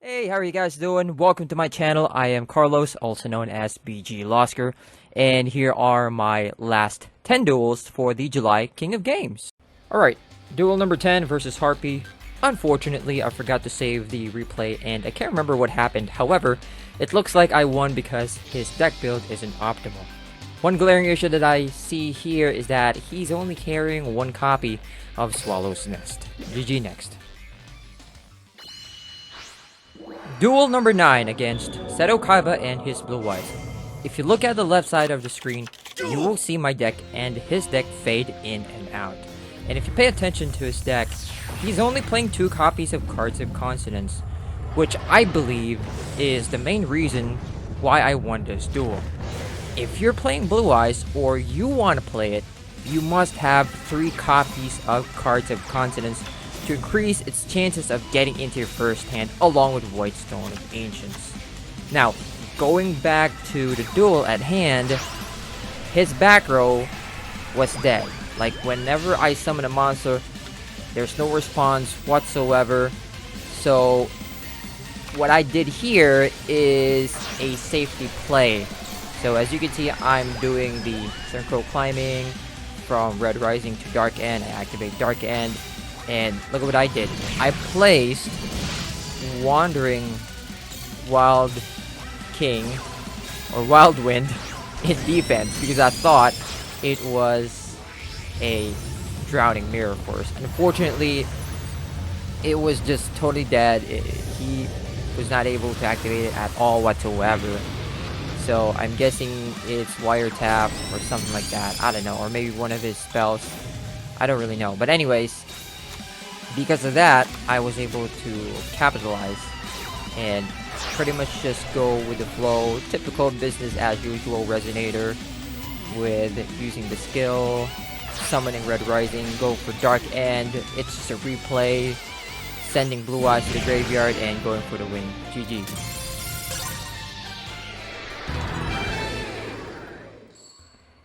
Hey, how are you guys doing? Welcome to my channel. I am Carlos, also known as BG Losker, and here are my last 10 duels for the July King of Games. Alright, duel number 10 versus Harpy. Unfortunately, I forgot to save the replay and I can't remember what happened. However, it looks like I won because his deck build isn't optimal. One glaring issue that I see here is that he's only carrying one copy of Swallow's Nest. GG next. Duel number 9 against Seto, Kaiva, and his Blue Eyes. If you look at the left side of the screen, you will see my deck and his deck fade in and out. And if you pay attention to his deck, he's only playing 2 copies of Cards of Consonance, which I believe is the main reason why I won this duel. If you're playing Blue Eyes or you want to play it, you must have 3 copies of Cards of Consonance to increase its chances of getting into your first hand along with Whitestone of Ancients. Now, going back to the duel at hand, his back row was dead. Like, whenever I summon a monster, there's no response whatsoever. So, what I did here is a safety play. So, as you can see, I'm doing the Synchro climbing from Red Rising to Dark End. I activate Dark End. And look at what I did. I placed Wandering Wild King or Wild Wind in defense because I thought it was a Drowning Mirror Force. Unfortunately, it was just totally dead. He was not able to activate it at all whatsoever. So I'm guessing it's Wiretap or something like that. I don't know. Or maybe one of his spells. I don't really know. But anyways, because of that, I was able to capitalize and pretty much just go with the flow. Typical business as usual Resonator with using the skill, summoning Red Rising, go for Dark End. It's just a replay, sending Blue Eyes to the graveyard and going for the win. GG.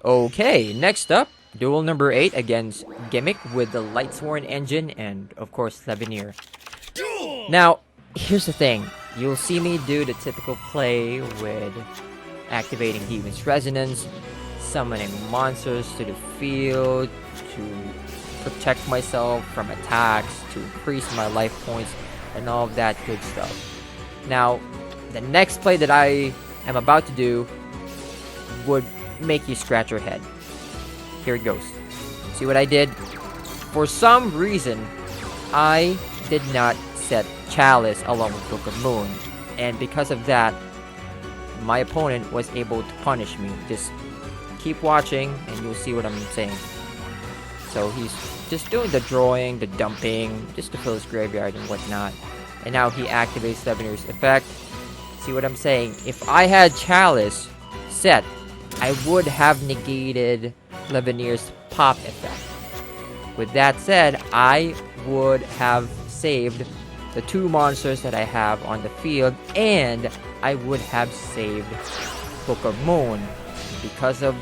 Okay, next up, duel number 8 against Gimmick with the Lightsworn engine and, of course, Levineer. Now, here's the thing. You'll see me do the typical play with activating Demon's Resonance, summoning monsters to the field to protect myself from attacks, to increase my life points, and all of that good stuff. Now, the next play that I am about to do would make you scratch your head. Here it goes. See what I did? For some reason, I did not set Chalice along with Book of Moon. And because of that, my opponent was able to punish me. Just keep watching and you'll see what I'm saying. So he's just doing the drawing, the dumping, just to fill his graveyard and whatnot. And now he activates Levineer's effect. See what I'm saying? If I had Chalice set, I would have negated Levineer's pop effect. With that said, I would have saved the 2 monsters that I have on the field, and I would have saved Book of Moon. Because of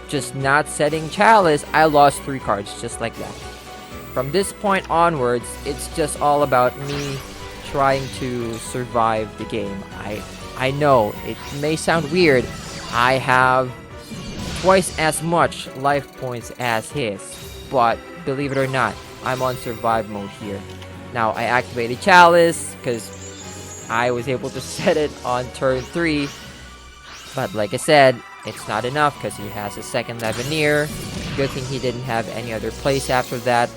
just not setting Chalice, I lost 3 cards just like that. From this point onwards, it's just all about me trying to survive the game. I know, it may sound weird. I have twice as much life points as his, but believe it or not, I'm on survive mode here. Now, I activated Chalice because I was able to set it on turn 3, but like I said, it's not enough because he has a second Levineer. Good thing he didn't have any other place after that.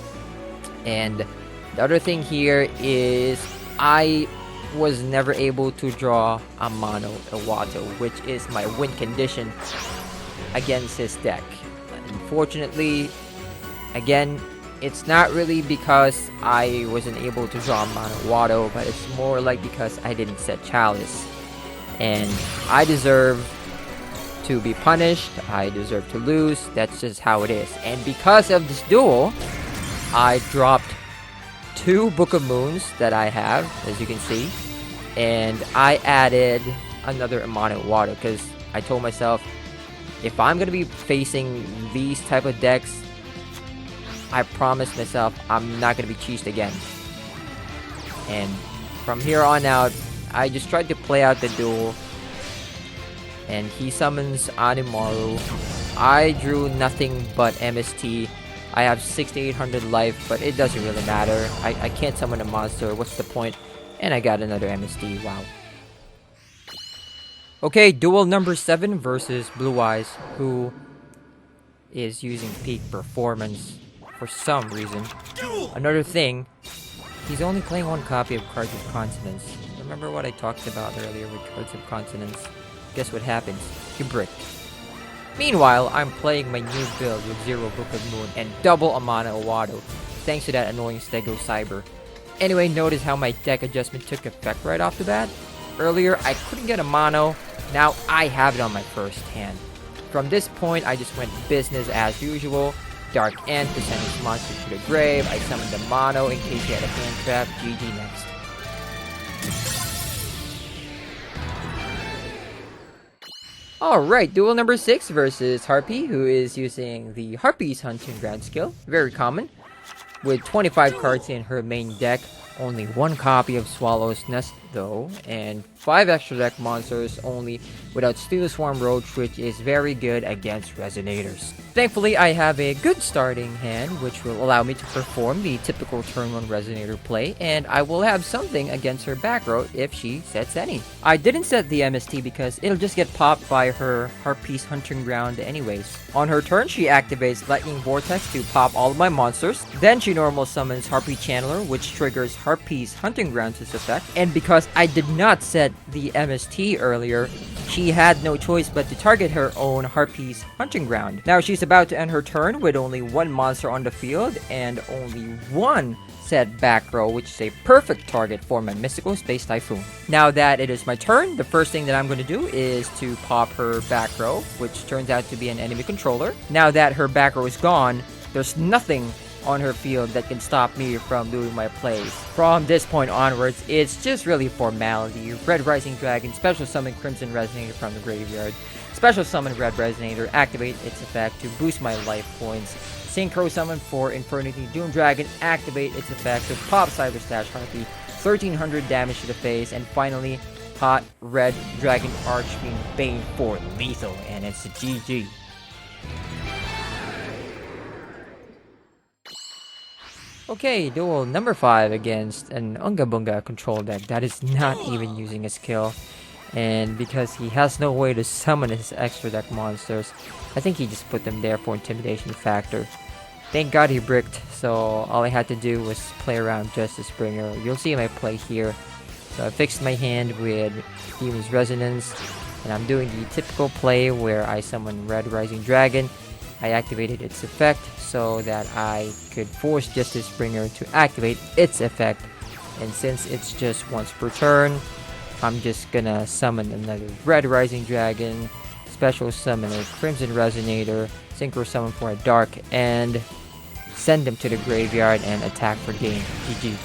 And the other thing here is I was never able to draw a Mono Iwato, which is my win condition against his deck. Unfortunately, again, it's not really because I wasn't able to draw Mono Iwato, but it's more like because I didn't set Chalice. And I deserve to be punished, I deserve to lose, that's just how it is. And because of this duel, I dropped 2 Book of Moons that I have, as you can see, and I added another Mono Iwato because I told myself, if I'm gonna be facing these type of decks, I promised myself I'm not gonna be cheesed again. And from here on out, I just tried to play out the duel, and he summons Animaru. I drew nothing but MST. I have 6800 life, but it doesn't really matter. I can't summon a monster, what's the point? And I got another MST, wow. Okay, duel number 7 versus Blue Eyes, who is using peak performance for some reason. Another thing, he's only playing one copy of Cards of Consonance. Remember what I talked about earlier with Cards of Consonance? Guess what happens? He bricked. Meanwhile, I'm playing my new build with 0 Book of Moon and double Amana Owado, thanks to that annoying Stego Cyber. Anyway, notice how my deck adjustment took effect right off the bat. Earlier, I couldn't get a mono, now I have it on my first hand. From this point, I just went business as usual. Dark Ant to send his monster to the grave. I summoned the mono in case he had a hand trap. GG next. Alright, duel number 6 versus Harpy, who is using the Harpy's Hunting Ground skill. Very common. With 25 cards in her main deck, only 1 copy of Swallow's Nest though, and 5 extra deck monsters only without Steel Swarm Roach, which is very good against Resonators. Thankfully, I have a good starting hand, which will allow me to perform the typical turn 1 Resonator play, and I will have something against her back row if she sets any. I didn't set the MST because it'll just get popped by her Harpy's Hunting Ground anyways. On her turn, she activates Lightning Vortex to pop all of my monsters, then she normal summons Harpy Channeler, which triggers Harpy's Hunting Ground's effect, and because I did not set the MST earlier, she had no choice but to target her own Harpy's Hunting Ground. Now she's about to end her turn with only 1 monster on the field and only 1 set back row, which is a perfect target for my Mystical Space Typhoon. Now that it is my turn, the first thing that I'm going to do is to pop her back row, which turns out to be an enemy controller. Now that her back row is gone, there's nothing on her field that can stop me from doing my plays. From this point onwards, it's just really formality. Red Rising Dragon, special summon Crimson Resonator from the graveyard. Special summon Red Resonator, activate its effect to boost my life points. Synchro summon for Infernity Doom Dragon, activate its effect to pop Cyber Slash Harpy, 1300 damage to the face, and finally, hot Red Dragon Archfiend Bane for lethal, and it's a GG. Okay, duel number 5 against an Unga Bunga control deck that is not even using a skill. And because he has no way to summon his extra deck monsters, I think he just put them there for intimidation factor. Thank God he bricked, so all I had to do was play around Justice Bringer. You'll see my play here. So I fixed my hand with Demon's Resonance, and I'm doing the typical play where I summon Red Rising Dragon. I activated its effect so that I could force Justice Bringer to activate its effect. And since it's just once per turn, I'm just gonna summon another Red Rising Dragon, special summon a Crimson Resonator, synchro summon for a Dark End, send them to the graveyard and attack for game. GG.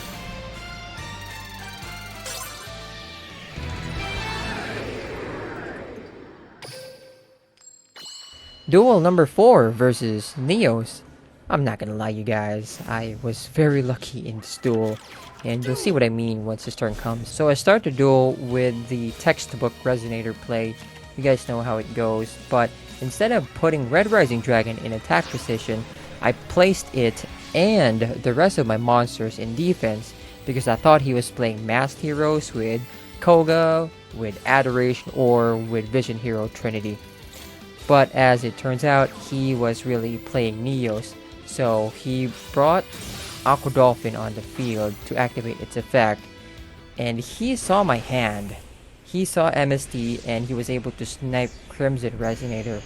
Duel number 4 versus Neos. I'm not gonna lie you guys, I was very lucky in this duel, and you'll see what I mean once this turn comes. So I start the duel with the textbook Resonator play. You guys know how it goes, but instead of putting Red Rising Dragon in attack position, I placed it and the rest of my monsters in defense because I thought he was playing Masked Heroes with Koga, with Adoration, or with Vision Hero Trinity. But as it turns out, he was really playing Neos, so he brought Aqua Dolphin on the field to activate its effect, and he saw my hand. He saw MST and he was able to snipe Crimson Resonator.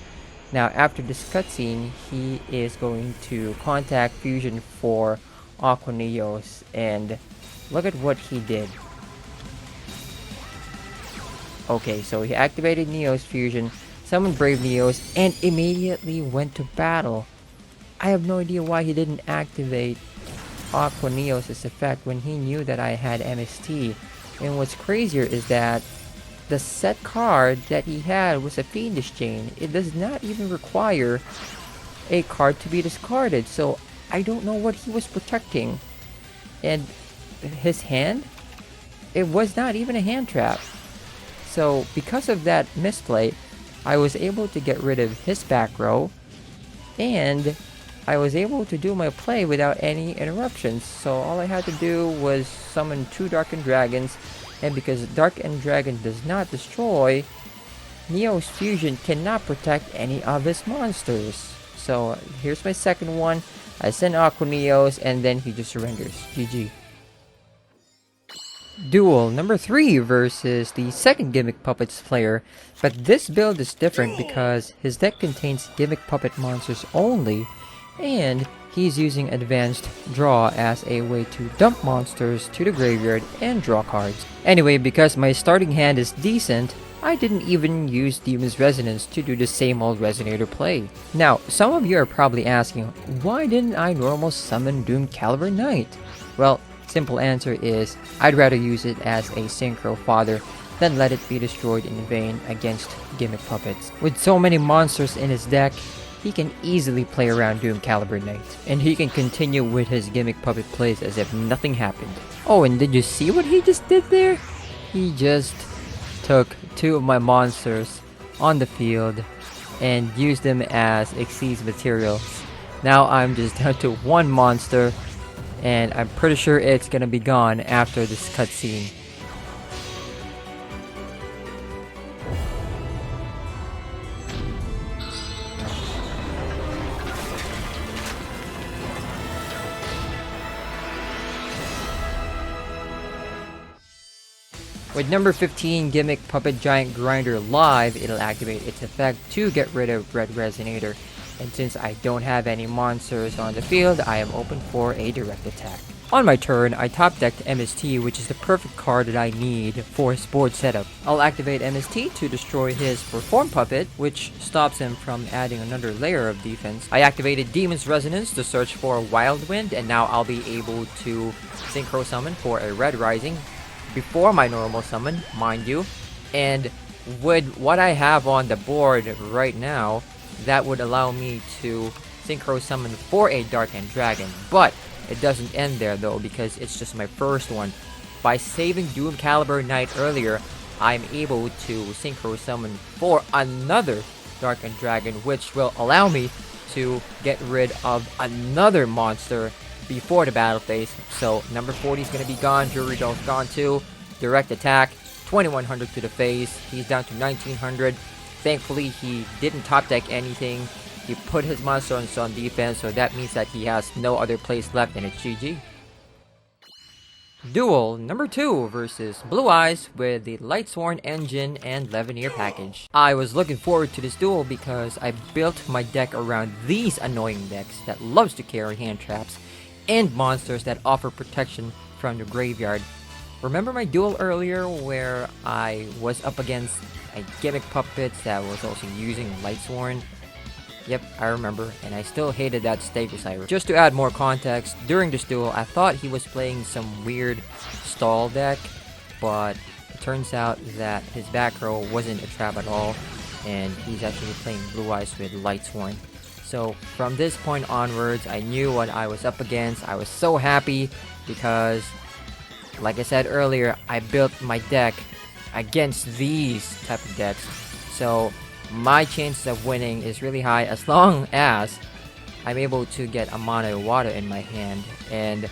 Now after this cutscene, he is going to contact Fusion for Aqua Neos, and look at what he did. Okay, so he activated Neos Fusion, summoned Brave Neos, and immediately went to battle. I have no idea why he didn't activate Aqua Neos' effect when he knew that I had MST. And what's crazier is that the set card that he had was a Fiendish Chain. It does not even require a card to be discarded, so I don't know what he was protecting. And his hand it was not even a hand trap. So because of that misplay, I was able to get rid of his back row, and I was able to do my play without any interruptions. So all I had to do was summon 2 Darkened Dragons, and because Darkened Dragon does not destroy, Neo's fusion cannot protect any of his monsters. So here's my second one. I send Aqua Neos, and then he just surrenders. GG. Duel number 3 versus the second Gimmick Puppets player, but this build is different because his deck contains Gimmick Puppet monsters only, and he's using Advanced Draw as a way to dump monsters to the graveyard and draw cards. Anyway, because my starting hand is decent, I didn't even use Demon's Resonance to do the same old Resonator play. Now, some of you are probably asking, why didn't I normal summon Doom Caliber Knight? Well, simple answer is, I'd rather use it as a Synchro Fodder than let it be destroyed in vain against Gimmick Puppets. With so many monsters in his deck, he can easily play around Doom Caliber Knight, and he can continue with his Gimmick Puppet plays as if nothing happened. Oh, and did you see what he just did there? He just took 2 of my monsters on the field and used them as Xyz materials. Now I'm just down to 1 monster, and I'm pretty sure it's gonna be gone after this cutscene. With number 15 Gimmick Puppet Giant Grinder live, it'll activate its effect to get rid of Red Resonator. And since I don't have any monsters on the field, I am open for a direct attack. On my turn, I top decked MST, which is the perfect card that I need for his board setup. I'll activate MST to destroy his Perform Puppet, which stops him from adding another layer of defense. I activated Demon's Resonance to search for Wild Wind, and now I'll be able to Synchro Summon for a Red Rising before my normal summon, mind you. And with what I have on the board right now, that would allow me to Synchro Summon for a Darkened Dragon. But it doesn't end there though, because it's just my first one. By saving Doom Caliber Knight earlier, I'm able to Synchro Summon for another Darkened Dragon, which will allow me to get rid of another monster before the battle phase. So number 40 is going to be gone, Jury Doll's gone too. Direct attack, 2100 to the face. He's down to 1900. Thankfully, he didn't top deck anything. He put his monster on sun defense, so that means that he has no other place left, and it's GG. Duel number 2 versus Blue Eyes with the Lightsworn Engine and Levenier package. I was looking forward to this duel because I built my deck around these annoying decks that loves to carry hand traps and monsters that offer protection from the graveyard. Remember my duel earlier where I was up against a Gimmick Puppets that was also using Lightsworn? Yep, I remember, and I still hated that Stegosaurus. Just to add more context, during this duel, I thought he was playing some weird stall deck, but it turns out that his back row wasn't a trap at all, and he's actually playing Blue Eyes with Lightsworn. So from this point onwards, I knew what I was up against. I was so happy because, like I said earlier, I built my deck against these type of decks. So my chances of winning is really high as long as I'm able to get a Mono Water in my hand. And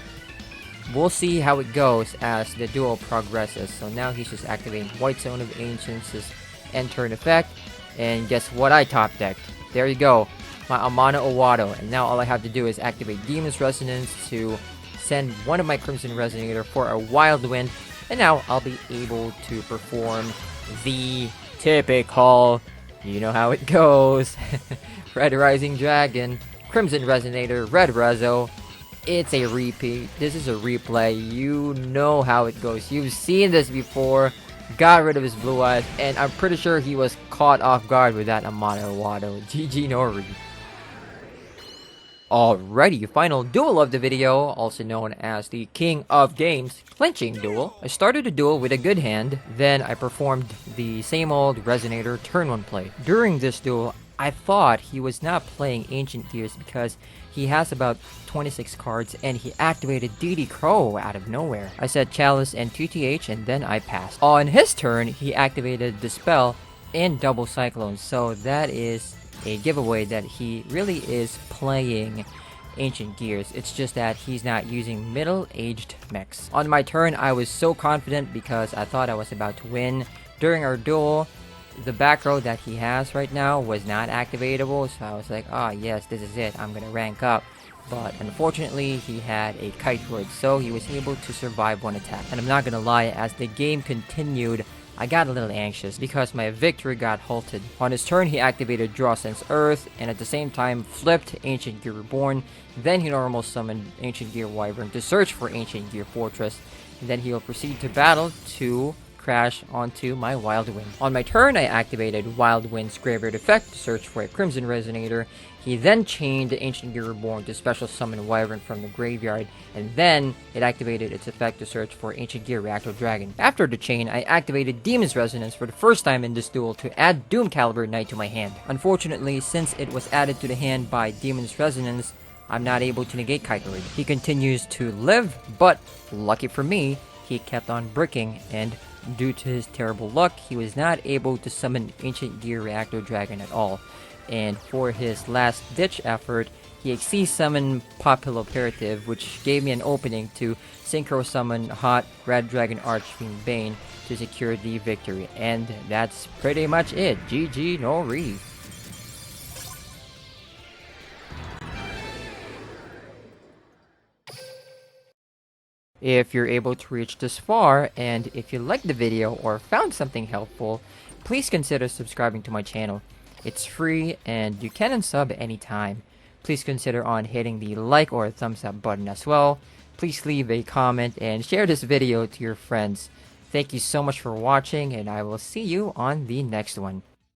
we'll see how it goes as the duel progresses. So now he's just activating White Zone of Ancients' end turn effect. And guess what I top decked? There you go, my Amana Owado. And now all I have to do is activate Demon's Resonance to send one of my Crimson Resonator for a Wild Wind. And now I'll be able to perform the typical, you know how it goes, Red Rising Dragon, Crimson Resonator, Red Rezo. It's a repeat. This is a replay. You know how it goes. You've seen this before. Got rid of his Blue Eyes, and I'm pretty sure he was caught off guard with that Amano Wado. GG Nori. Alrighty, final duel of the video, also known as the King of Games clinching duel. I started the duel with a good hand, then I performed the same old Resonator turn 1 play. During this duel, I thought he was not playing Ancient Gears because he has about 26 cards and he activated DD Crow out of nowhere. I said Chalice and 2TH and then I passed. On his turn, he activated Dispel and Double Cyclone, so that is a giveaway that he really is playing Ancient Gears. It's just that he's not using middle-aged mechs. On my turn, I was so confident because I thought I was about to win. During our duel, the back row that he has right now was not activatable, so I was like, ah, yes, this is it, I'm gonna rank up. But unfortunately, he had a kite word, so he was able to survive one attack. And I'm not gonna lie, as the game continued, I got a little anxious because my victory got halted. On his turn, he activated Draw Sense Earth, and at the same time flipped Ancient Gear Reborn. Then he normal summoned Ancient Gear Wyvern to search for Ancient Gear Fortress. And then he will proceed to battle to crash onto my Wild Wind. On my turn, I activated Wild Wind's Graveyard Effect to search for a Crimson Resonator. He then chained Ancient Gear Reborn to special summon Wyvern from the graveyard, and then it activated its effect to search for Ancient Gear Reactor Dragon. After the chain, I activated Demon's Resonance for the first time in this duel to add Doom Caliber Knight to my hand. Unfortunately, since it was added to the hand by Demon's Resonance, I'm not able to negate Kaiva. He continues to live, but lucky for me, he kept on bricking, and due to his terrible luck, he was not able to summon Ancient Gear Reactor Dragon at all. And for his last ditch effort, he XC summoned Popular Operative, which gave me an opening to Synchro summon Hot Red Dragon Archfiend Bane to secure the victory. And that's pretty much it. GG no re. If you're able to reach this far, and if you liked the video or found something helpful, please consider subscribing to my channel. It's free and you can unsub anytime. Please consider on hitting the like or thumbs up button as well. Please leave a comment and share this video to your friends. Thank you so much for watching, and I will see you on the next one.